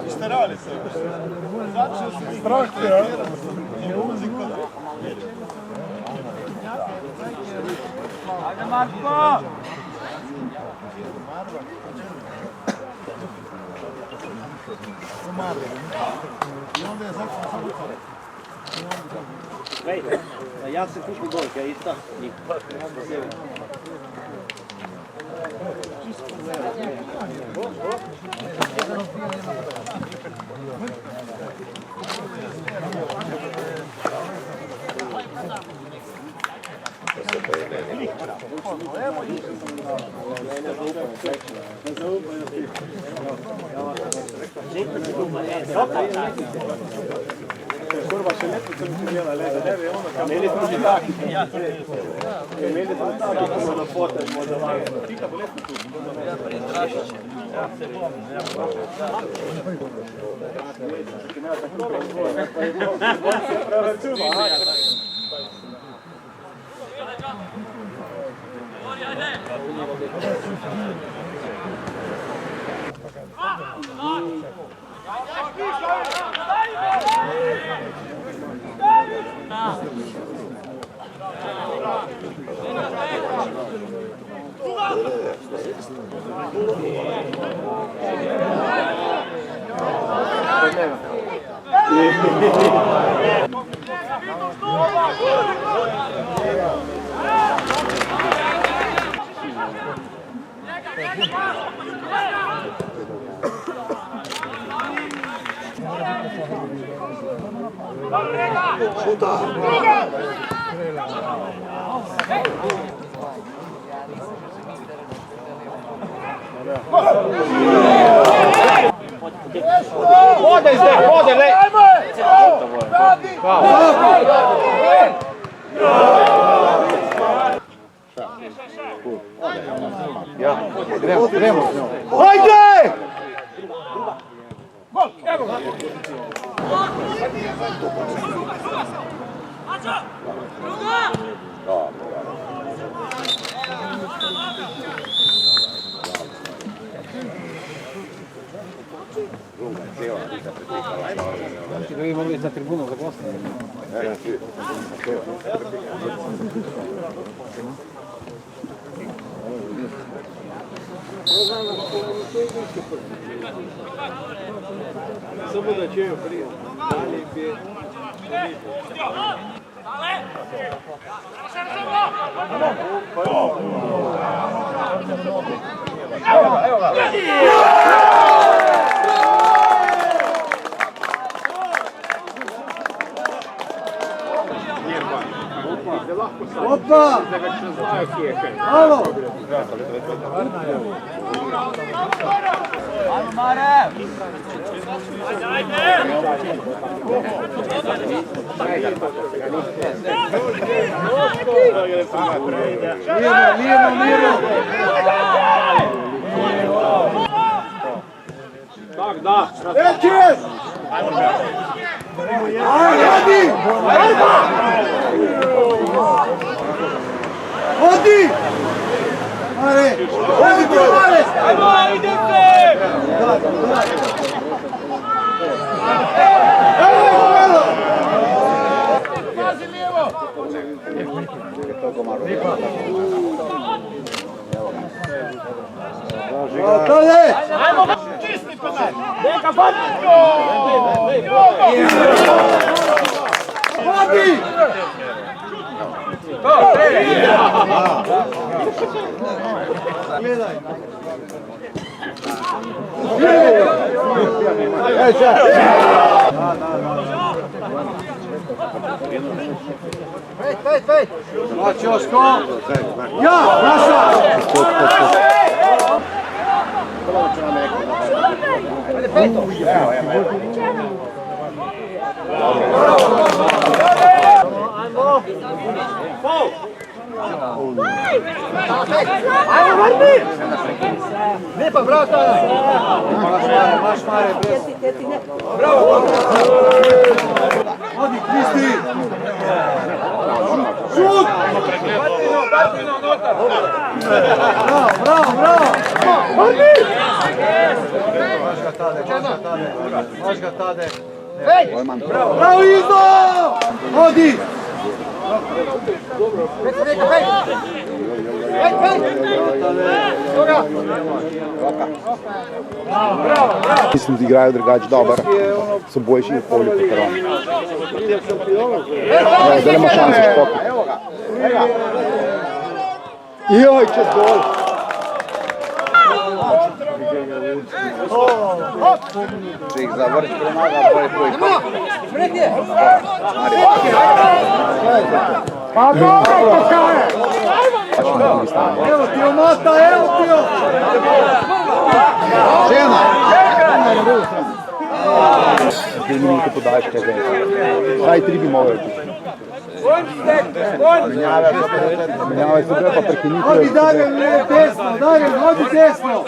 Starali se. Strah je, je muzika. Ajde Marko! I onda je začeo samo Vejde, ja se kupi golke, ista. Kurva še ne funkcionira, leve, ono kam. Imeli smo že taki. Imeli smo taki, ko smo na fotel, možda vanje. Tika bo lepo tu. Ode zdaj, ode, lej! Ja, gremo s njom. Hajde! Evo ga! Da vi mogli na tribunu za glasanje. Samo da će joj prije. Dalje bi... Evo ga! Opa! Alo! Ajmo Mare! Tak, da! Ećeš! Ajde! Odi! Mare! Odi ti Mare! Ajmo, idete! Pazi lijevo! Ajmo, čisti kod nas! Neka Batko! Odi! Gledaj! Pet! Ćoško! Ja! Naša! Ajde, peto! Ajmo! Faul! Ajmo, Martin! Lijepa, bravo, Tana! Maš Mare, bez... Bravo! Bravo, bravo! Maš ga tade. Bravo, Izdo! Odi! Mislim, da igrajo drugače dobro, so boljši v polju kot Romi. Zdaj ima šanse špokati. Joj, čez gol! Če jih zavrč premaga, pa je tvoj pa. Pa dobro, kaj je? Evo ti jo, Mata, evo ti jo! Žena! 2 minute podaljška je zdaj. Zdaj 3 bi mogli. Menjava je super, pa prekiniti. Hodi Damjan, desno, hodi desno!